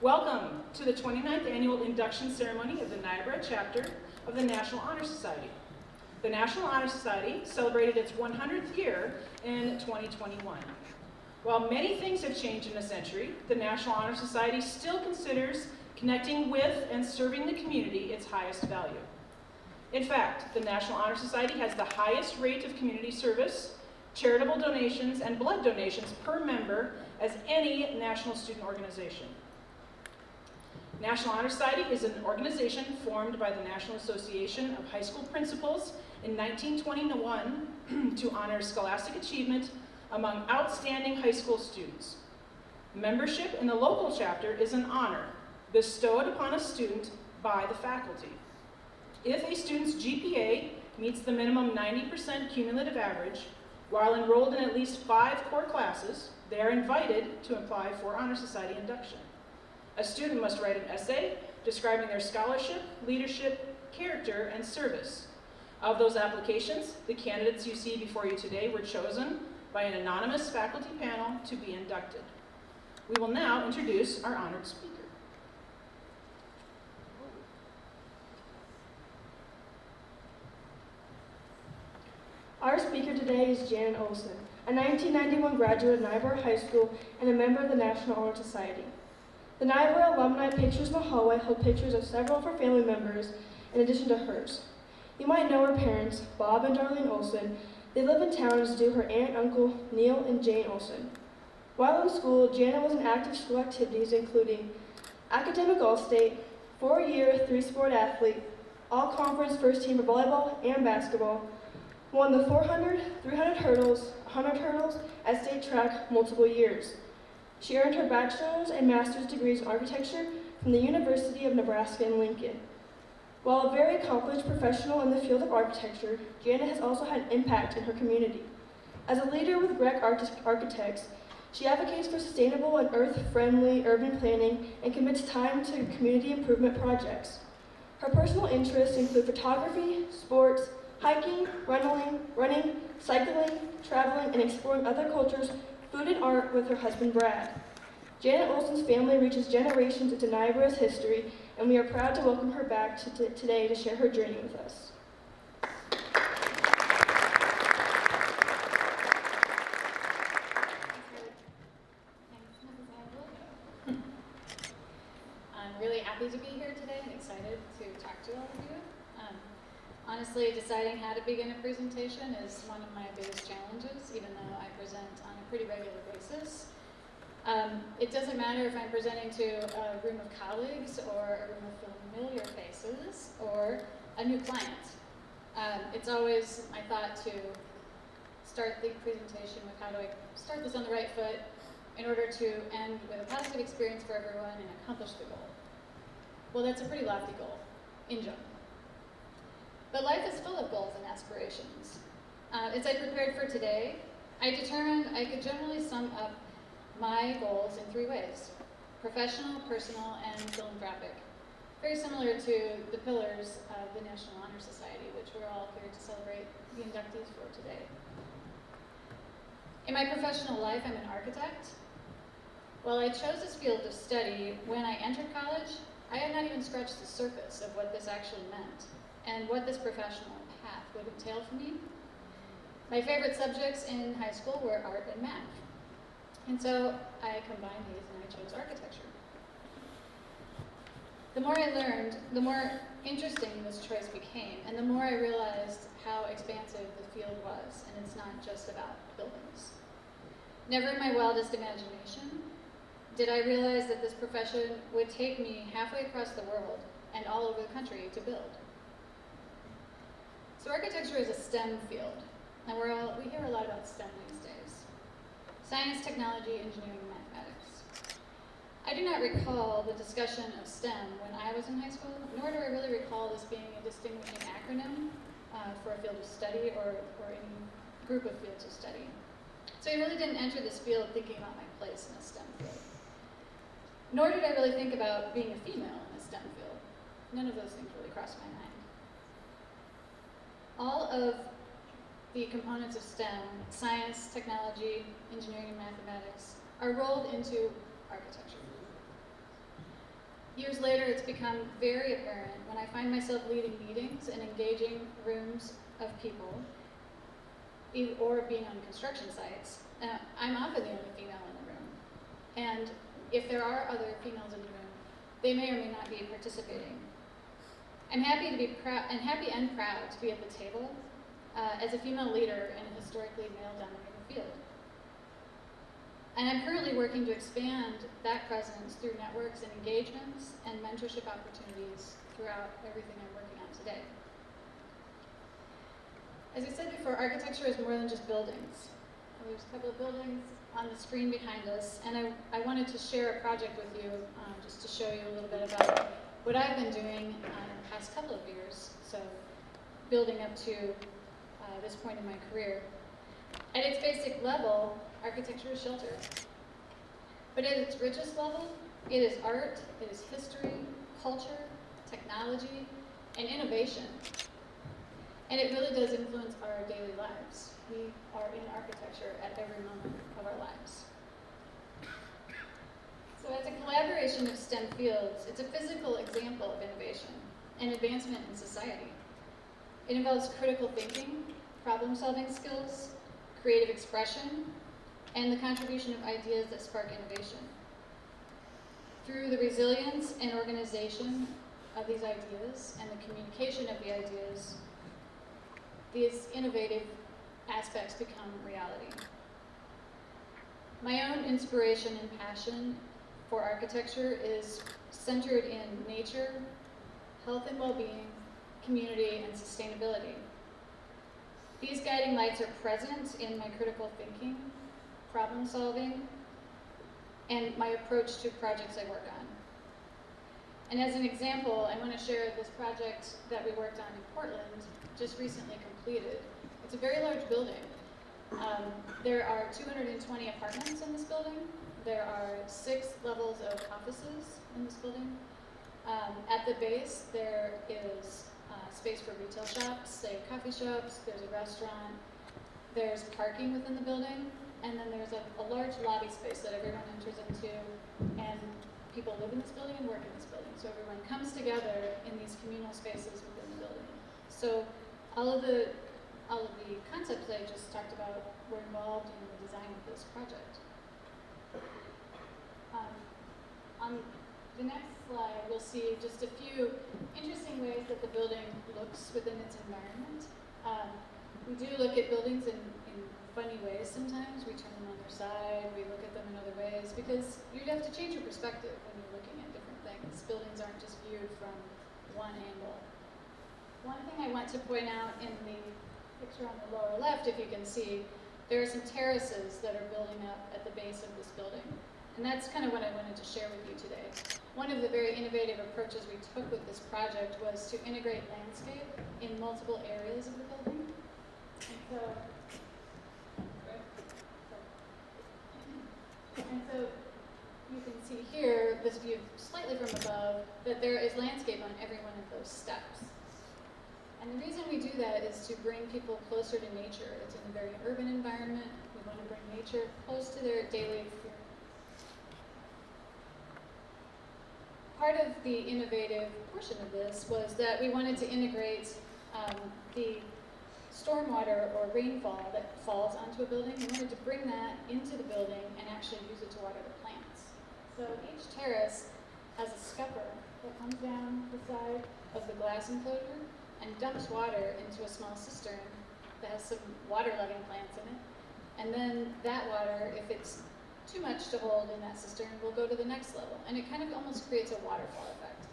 Welcome to the 29th Annual Induction Ceremony of the Niobrara Chapter of the National Honor Society. The National Honor Society celebrated its 100th year in 2021. While many things have changed in a century, the National Honor Society still considers connecting with and serving the community its highest value. In fact, the National Honor Society has the highest rate of community service, charitable donations, and blood donations per member as any national student organization. National Honor Society is an organization formed by the National Association of High School Principals in 1921 to honor scholastic achievement among outstanding high school students. Membership in the local chapter is an honor bestowed upon a student by the faculty. If a student's GPA meets the minimum 90% cumulative average, while enrolled in at least 5 core classes, they are invited to apply for Honor Society induction. A student must write an essay describing their scholarship, leadership, character, and service. Of those applications, the candidates you see before you today were chosen by an anonymous faculty panel to be inducted. We will now introduce our honored speaker. Our speaker today is Janet Olson, a 1991 graduate of Niobrara High School and a member of the National Honor Society. The Niobrara alumni pictures in the hallway hold pictures of several of her family members in addition to hers. You might know her parents, Bob and Darlene Olson. They live in town as do her aunt and uncle, Neil and Jane Olson. While in school, Janet was in active school activities including academic all-state, 4-year, 3-sport athlete, all-conference first team for volleyball and basketball, won the 400, 300 hurdles, 100 hurdles at state track multiple years. She earned her bachelor's and master's degrees in architecture from the University of Nebraska in Lincoln. While a very accomplished professional in the field of architecture, Janet has also had an impact in her community. As a leader with Grec Architects, she advocates for sustainable and earth-friendly urban planning and commits time to community improvement projects. Her personal interests include photography, sports, hiking, running, cycling, traveling, and exploring other cultures, food and art with her husband Brad. Janet Olson's family reaches generations into Niobrara's history, and we are proud to welcome her back today to share her journey with us. I'm really happy to be here today and excited to talk to all of you. Honestly, deciding how to begin a presentation is one of my biggest challenges, even though I present on a pretty regular basis. It doesn't matter if I'm presenting to a room of colleagues or a room of familiar faces or a new client. It's always my thought to start the presentation with how do I start this on the right foot in order to end with a positive experience for everyone and accomplish the goal. Well, that's a pretty lofty goal, in general. But life is full of goals and aspirations. As I prepared for today, I determined I could generally sum up my goals in 3 ways: professional, personal, and philanthropic. Very similar to the pillars of the National Honor Society, which we're all here to celebrate the inductees for today. In my professional life, I'm an architect. While I chose this field of study, when I entered college, I had not even scratched the surface of what this actually meant and what this professional path would entail for me. My favorite subjects in high school were art and math. And so I combined these and I chose architecture. The more I learned, the more interesting this choice became, and the more I realized how expansive the field was, and it's not just about buildings. Never in my wildest imagination did I realize that this profession would take me halfway across the world and all over the country to build. So architecture is a STEM field, and we hear a lot about STEM these days. Science, technology, engineering, and mathematics. I do not recall the discussion of STEM when I was in high school, nor do I really recall this being a distinguishing acronym for a field of study or any group of fields of study. So I really didn't enter this field thinking about my place in a STEM field. Nor did I really think about being a female in a STEM field. None of those things really crossed my mind. All of the components of STEM, science, technology, engineering, and mathematics, are rolled into architecture. Years later, it's become very apparent when I find myself leading meetings and engaging rooms of people, or being on construction sites. I'm often the only female in the room. And if there are other females in the room, they may or may not be participating. I'm happy and proud to be at the table as a female leader in a historically male-dominated field. And I'm currently working to expand that presence through networks and engagements and mentorship opportunities throughout everything I'm working on today. As I said before, architecture is more than just buildings. There's a couple of buildings on the screen behind us, and I wanted to share a project with you just to show you a little bit about what I've been doing in the past couple of years, so building up to this point in my career. At its basic level, architecture is shelter. But at its richest level, it is art, it is history, culture, technology, and innovation. And it really does influence our daily lives. We are in architecture at every moment of our lives. So as a collaboration of STEM fields, it's a physical example of innovation and advancement in society. It involves critical thinking, problem-solving skills, creative expression, and the contribution of ideas that spark innovation. Through the resilience and organization of these ideas and the communication of the ideas, these innovative aspects become reality. My own inspiration and passion for architecture is centered in nature, health and well-being, community, and sustainability. These guiding lights are present in my critical thinking, problem solving, and my approach to projects I work on. And as an example, I want to share this project that we worked on in Portland, just recently completed. It's a very large building. There are 220 apartments in this building. There are 6 levels of offices in this building. At the base, there is space for retail shops, say coffee shops, there's a restaurant, there's parking within the building, and then there's a large lobby space that everyone enters into, and people live in this building and work in this building. So everyone comes together in these communal spaces within the building. So all of the concepts that I just talked about were involved in the design of this project. On the next slide, we'll see just a few interesting ways that the building looks within its environment. We do look at buildings in funny ways sometimes. We turn them on their side, we look at them in other ways, because you have to change your perspective when you're looking at different things. Buildings aren't just viewed from one angle. One thing I want to point out in the picture on the lower left, if you can see, there are some terraces that are building up at the base of this building. And that's kind of what I wanted to share with you today. One of the very innovative approaches we took with this project was to integrate landscape in multiple areas of the building. And so you can see here, this view slightly from above, that there is landscape on every one of those steps. And the reason we do that is to bring people closer to nature. It's in a very urban environment. We want to bring nature close to their daily experience. Part of the innovative portion of this was that we wanted to integrate the stormwater or rainfall that falls onto a building. We wanted to bring that into the building and actually use it to water the plants. So each terrace has a scupper that comes down the side of the glass enclosure and dumps water into a small cistern that has some water-loving plants in it. And then that water, if it's too much to hold in that cistern, will go to the next level. And it kind of almost creates a waterfall effect.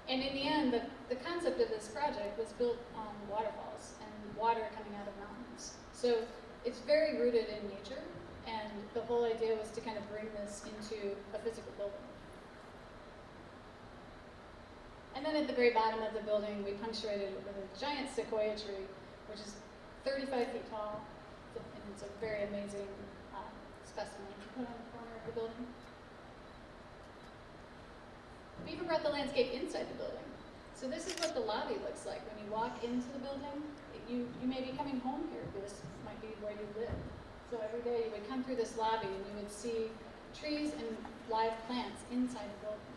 And in the end, the concept of this project was built on waterfalls and water coming out of mountains. So it's very rooted in nature, and the whole idea was to kind of bring this into a physical building. And then at the very bottom of the building, we punctuated it with a giant sequoia tree, which is 35 feet tall, and it's a very amazing specimen to put on the corner of the building. We even brought the landscape inside the building. So this is what the lobby looks like when you walk into the building. You may be coming home here, because this might be where you live. So every day you would come through this lobby and you would see trees and live plants inside the building.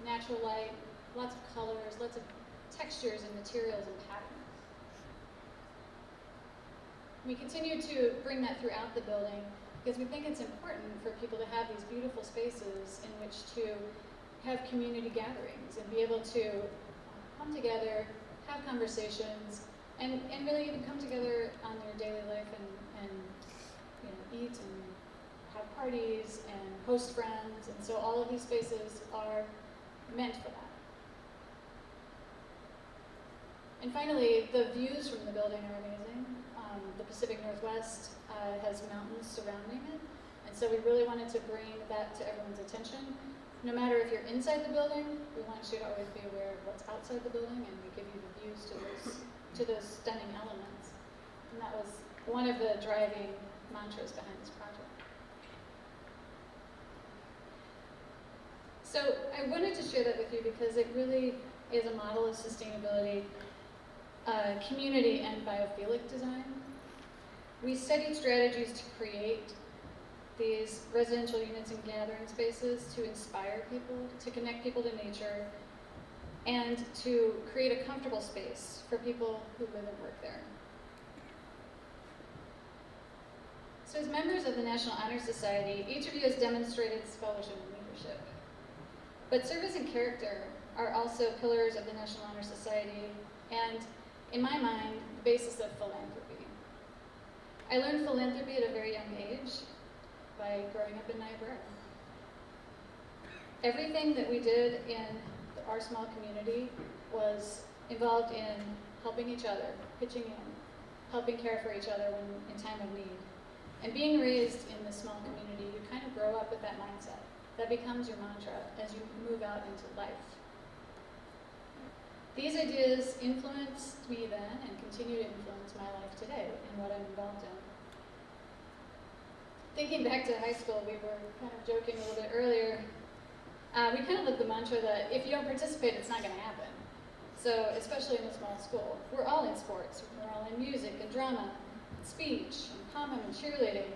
natural light, lots of colors, lots of textures and materials and patterns. We continue to bring that throughout the building because we think it's important for people to have these beautiful spaces in which to have community gatherings and be able to come together, have conversations, and really even come together on their daily life and you know, eat and have parties and host friends. And so all of these spaces are meant for that. And finally, the views from the building are amazing. The Pacific Northwest has mountains surrounding it, and so we really wanted to bring that to everyone's attention. No matter if you're inside the building, we want you to always be aware of what's outside the building, and we give you the views to those stunning elements. And that was one of the driving mantras behind this project. So I wanted to share that with you because it really is a model of sustainability, community, and biophilic design. We studied strategies to create these residential units and gathering spaces to inspire people, to connect people to nature, and to create a comfortable space for people who live and work there. So as members of the National Honor Society, each of you has demonstrated scholarship and leadership. But service and character are also pillars of the National Honor Society, and in my mind, the basis of philanthropy. I learned philanthropy at a very young age by growing up in Niobrara. Everything that we did in our small community was involved in helping each other, pitching in, helping care for each other when in time of need. And being raised in this small community, you kind of grow up with that mindset. That becomes your mantra as you move out into life. These ideas influenced me then and continue to influence my life today and what I'm involved in. Thinking back to high school, we were kind of joking a little bit earlier. We kind of lived the mantra that if you don't participate, it's not going to happen. So, especially in a small school, we're all in sports. We're all in music and drama, and speech, and common and cheerleading.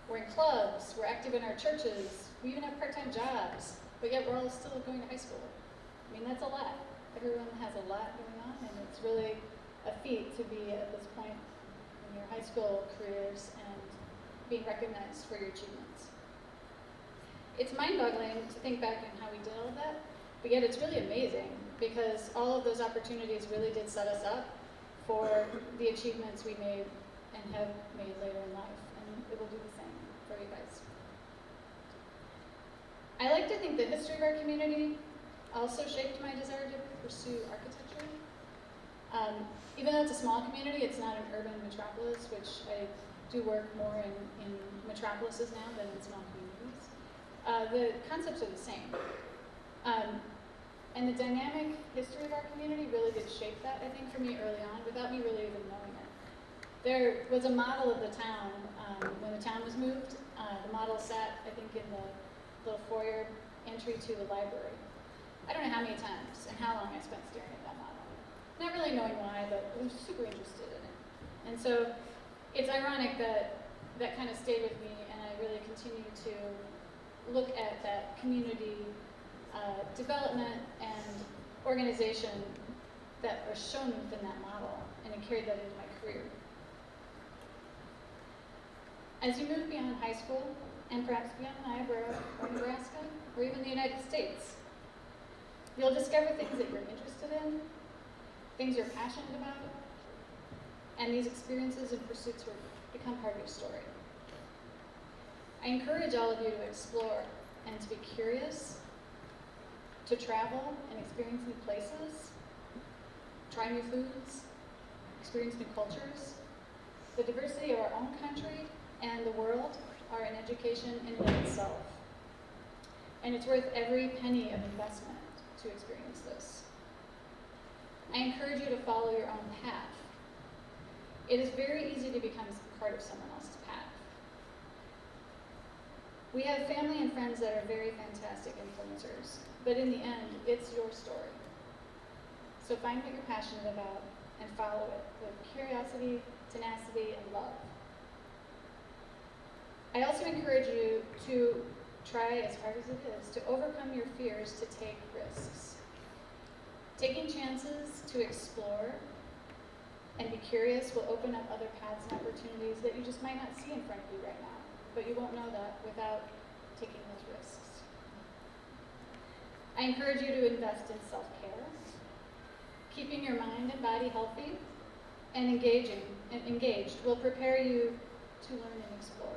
We're in clubs. We're active in our churches. We even have part-time jobs, but yet we're all still going to high school. I mean, that's a lot. Everyone has a lot going on, and it's really a feat to be at this point in your high school careers and being recognized for your achievements. It's mind-boggling to think back on how we did all of that, but yet it's really amazing because all of those opportunities really did set us up for the achievements we made and have made later in life, and it will do the same for you guys. I like to think the history of our community also shaped my desire to pursue architecture. Even though it's a small community, it's not an urban metropolis, which I do work more in metropolises now than in small communities. The concepts are the same. And the dynamic history of our community really did shape that, I think, for me early on, without me really even knowing it. There was a model of the town when the town was moved. The model sat, I think, in the little foyer entry to the library. I don't know how many times and how long I spent staring at that model. Not really knowing why, but I was super interested in it. And so it's ironic that that kind of stayed with me, and I really continue to look at that community development and organization that was shown within that model, and I carried that into my career. As you move beyond high school, and perhaps beyond Niobrara or Nebraska, or even the United States, you'll discover things that you're interested in, things you're passionate about, and these experiences and pursuits will become part of your story. I encourage all of you to explore and to be curious, to travel and experience new places, try new foods, experience new cultures. The diversity of our own country and the world are an education in and of itself. And it's worth every penny of investment to experience this. I encourage you to follow your own path. It is very easy to become part of someone else's path. We have family and friends that are very fantastic influencers, but in the end, it's your story. So find what you're passionate about and follow it with curiosity, tenacity, and love. I also encourage you to try as hard as it is to overcome your fears to take risks. Taking chances to explore and be curious will open up other paths and opportunities that you just might not see in front of you right now, but you won't know that without taking those risks. I encourage you to invest in self-care, keeping your mind and body healthy, and engaged will prepare you to learn and explore.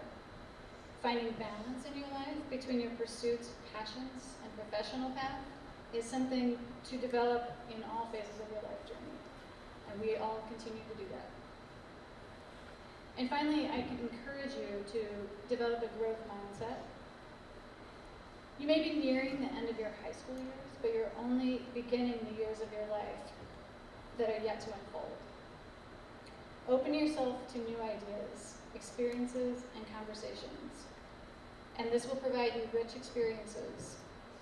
Finding balance in your life between your pursuits, passions, and professional path is something to develop in all phases of your life journey, and we all continue to do that. And finally, I can encourage you to develop a growth mindset. You may be nearing the end of your high school years, but you're only beginning the years of your life that are yet to unfold. Open yourself to new ideas, experiences, and conversations, and this will provide you rich experiences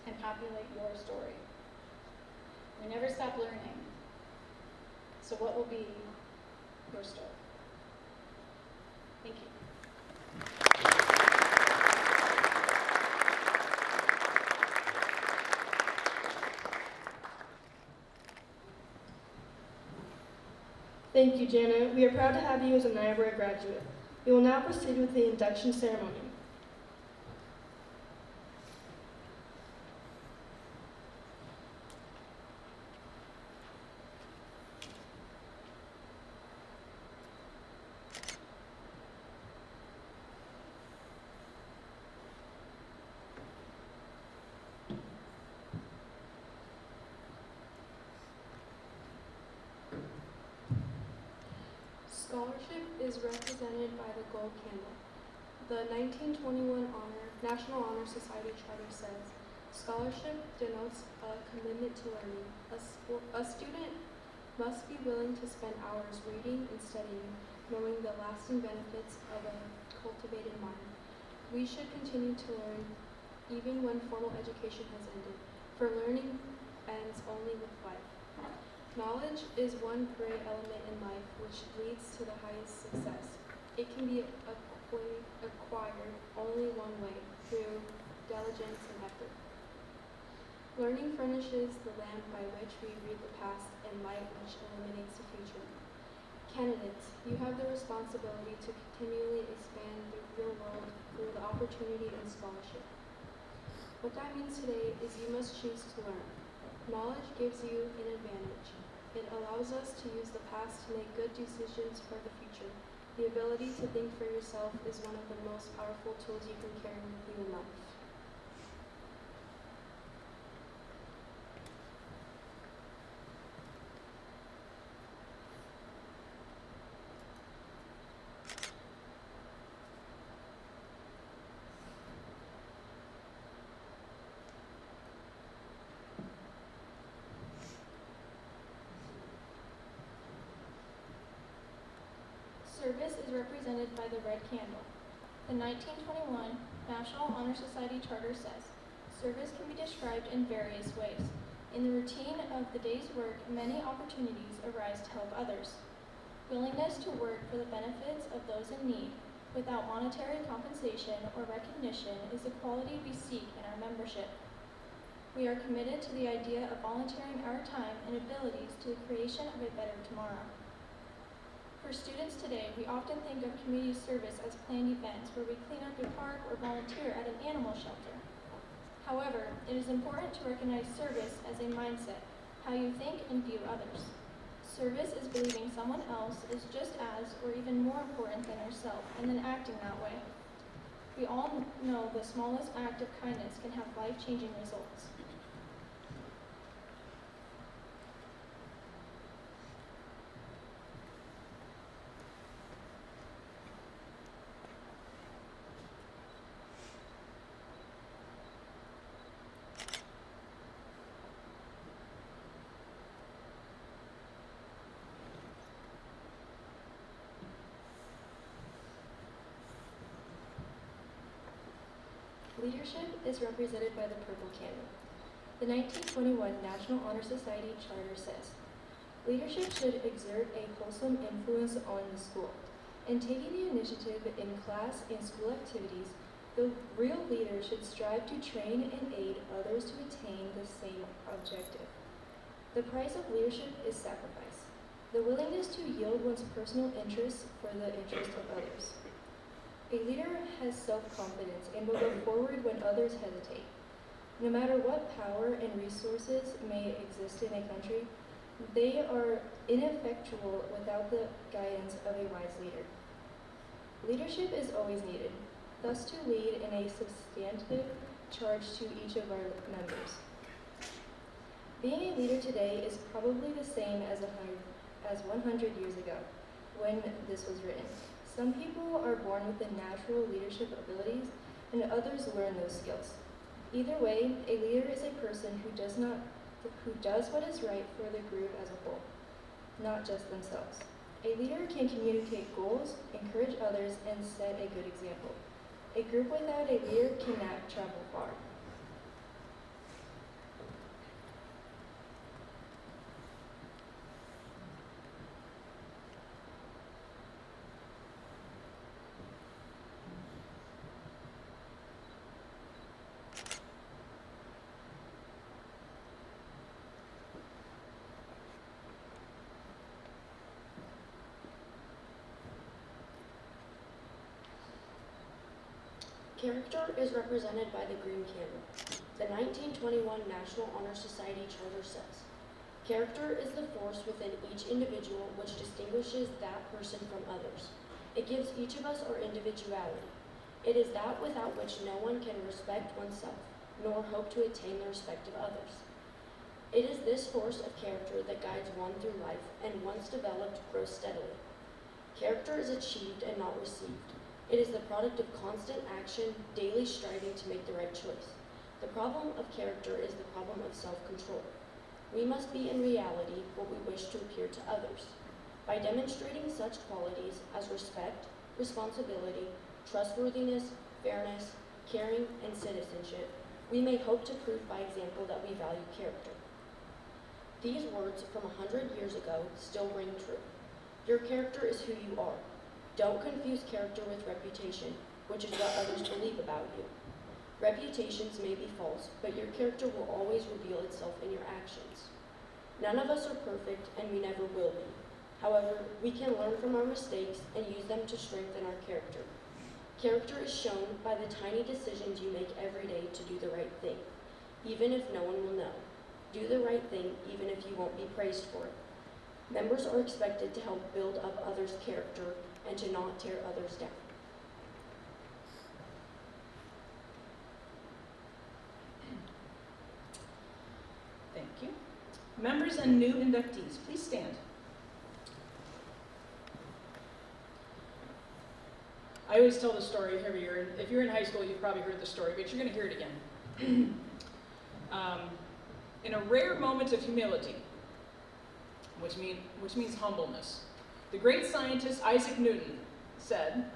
and populate your story. We never stop learning, so what will be your story? Thank you. Thank you, Jana. We are proud to have you as a Niobrara graduate. We will now proceed with the induction ceremony. Scholarship is represented by the gold candle. The 1921 National Honor Society Charter says, scholarship denotes a commitment to learning. A student must be willing to spend hours reading and studying, knowing the lasting benefits of a cultivated mind. We should continue to learn even when formal education has ended, for learning ends only with life. Knowledge is one great element in life which leads to the highest success. It can be acquired only one way, through diligence and effort. Learning furnishes the lamp by which we read the past and light which illuminates the future. Candidates, you have the responsibility to continually expand your world through the opportunity and scholarship. What that means today is you must choose to learn. Knowledge gives you an advantage. It allows us to use the past to make good decisions for the future. The ability to think for yourself is one of the most powerful tools you can carry with you in life. Service is represented by the red candle. The 1921 National Honor Society Charter says, service can be described in various ways. In the routine of the day's work, many opportunities arise to help others. Willingness to work for the benefits of those in need without monetary compensation or recognition is the quality we seek in our membership. We are committed to the idea of volunteering our time and abilities to the creation of a better tomorrow. For students today, we often think of community service as planned events where we clean up a park or volunteer at an animal shelter. However, it is important to recognize service as a mindset, how you think and view others. Service is believing someone else is just as or even more important than yourself and then acting that way. We all know the smallest act of kindness can have life-changing results. Leadership is represented by the purple candle. The 1921 National Honor Society Charter says, leadership should exert a wholesome influence on the school. In taking the initiative in class and school activities, The real leader should strive to train and aid others to attain the same objective. The price of leadership is sacrifice, the willingness to yield one's personal interests for the interest of others. A leader has self-confidence and will go forward when others hesitate. No matter what power and resources may exist in a country, they are ineffectual without the guidance of a wise leader. Leadership is always needed, thus to lead in a substantive charge to each of our members. Being a leader today is probably the same as 100 years ago, when this was written. Some people are born with the natural leadership abilities, and others learn those skills. Either way, a leader is a person who does what is right for the group as a whole, not just themselves. A leader can communicate goals, encourage others, and set a good example. A group without a leader cannot travel far. Character is represented by the green candle. The 1921 National Honor Society Charter says, "Character is the force within each individual which distinguishes that person from others. It gives each of us our individuality. It is that without which no one can respect oneself, nor hope to attain the respect of others. It is this force of character that guides one through life, and once developed, grows steadily. Character is achieved and not received. It is the product of constant action, daily striving to make the right choice. The problem of character is the problem of self-control. We must be in reality what we wish to appear to others. By demonstrating such qualities as respect, responsibility, trustworthiness, fairness, caring, and citizenship, we may hope to prove by example that we value character." These words from 100 years ago still ring true. Your character is who you are. Don't confuse character with reputation, which is what others believe about you. Reputations may be false, but your character will always reveal itself in your actions. None of us are perfect, and we never will be. However, we can learn from our mistakes and use them to strengthen our character. Character is shown by the tiny decisions you make every day to do the right thing, even if no one will know. Do the right thing, even if you won't be praised for it. Members are expected to help build up others' character and to not tear others down. Thank you. Members and new inductees, please stand. I always tell the story every year. If you're in high school, you've probably heard the story, but you're going to hear it again. In a rare moment of humility, which means humbleness, the great scientist Isaac Newton said,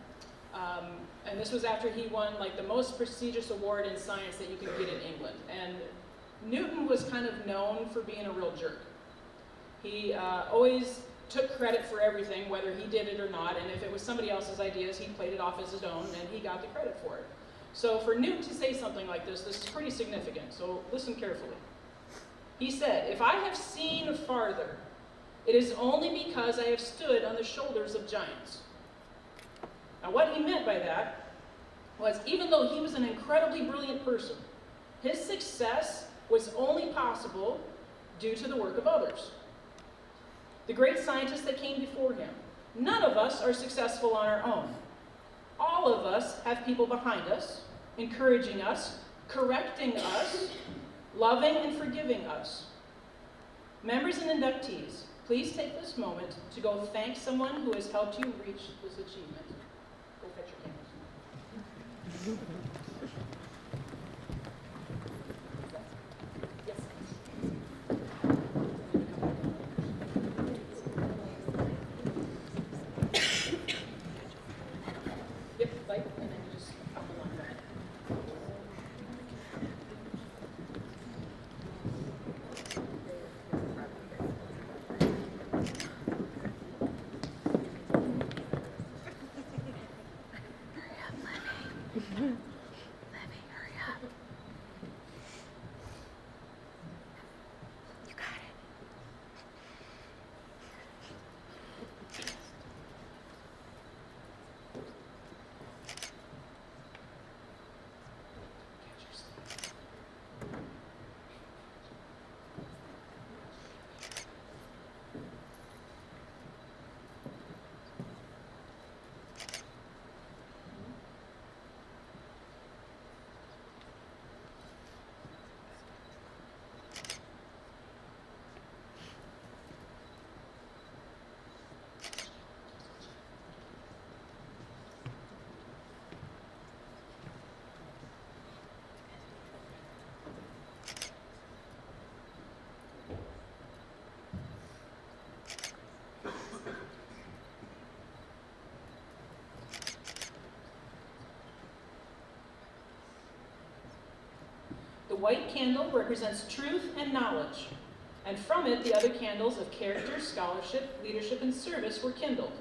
and this was after he won like the most prestigious award in science that you could get in England. And Newton was kind of known for being a real jerk. He always took credit for everything, whether he did it or not, and if it was somebody else's ideas, he played it off as his own, and he got the credit for it. So for Newton to say something like this is pretty significant, so listen carefully. He said, "If I have seen farther, it is only because I have stood on the shoulders of giants." Now what he meant by that was, even though he was an incredibly brilliant person, his success was only possible due to the work of others. The great scientists that came before him, none of us are successful on our own. All of us have people behind us, encouraging us, correcting us, loving and forgiving us. Members and inductees, please take this moment to go thank someone who has helped you reach this achievement. Go fetch your cameras. Yes. Yep, light, and then you just up along that. white candle represents truth and knowledge, and from it the other candles of character, scholarship, leadership, and service were kindled.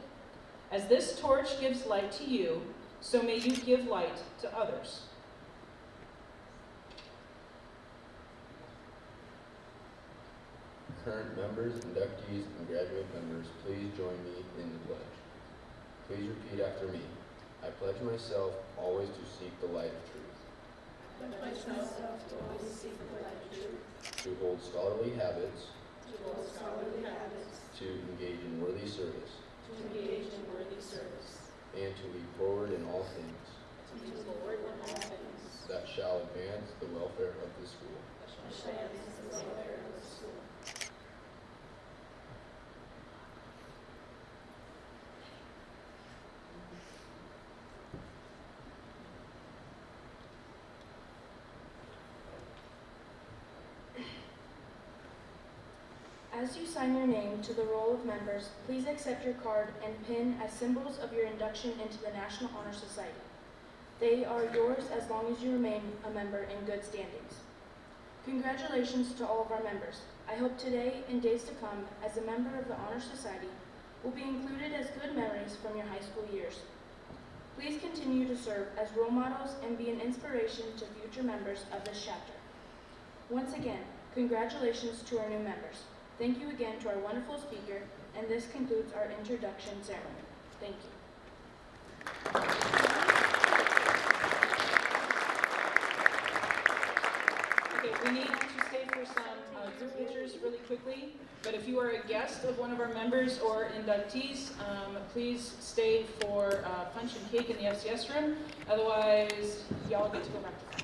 As this torch gives light to you, so may you give light to others. Current members, inductees, and graduate members, please join me in the pledge. Please repeat after me. I pledge myself always to seek the light of truth. I pledge myself to always seek the light of truth, To hold scholarly habits. to hold scholarly habits, To engage in worthy service. to engage in worthy service, And to lead forward in all things to move forward in all things, that shall advance the welfare of the school. that shall advance the welfare of the school. As you sign your name to the roll of members, please accept your card and pin as symbols of your induction into the National Honor Society. They are yours as long as you remain a member in good standings. Congratulations to all of our members. I hope today and days to come, as a member of the Honor Society, will be included as good memories from your high school years. Please continue to serve as role models and be an inspiration to future members of this chapter. Once again, congratulations to our new members. Thank you again to our wonderful speaker, and this concludes our introduction ceremony. Thank you. Okay, we need to stay for some group pictures really quickly, but if you are a guest of one of our members or inductees, please stay for punch and cake in the FCS room. Otherwise, y'all get to go back to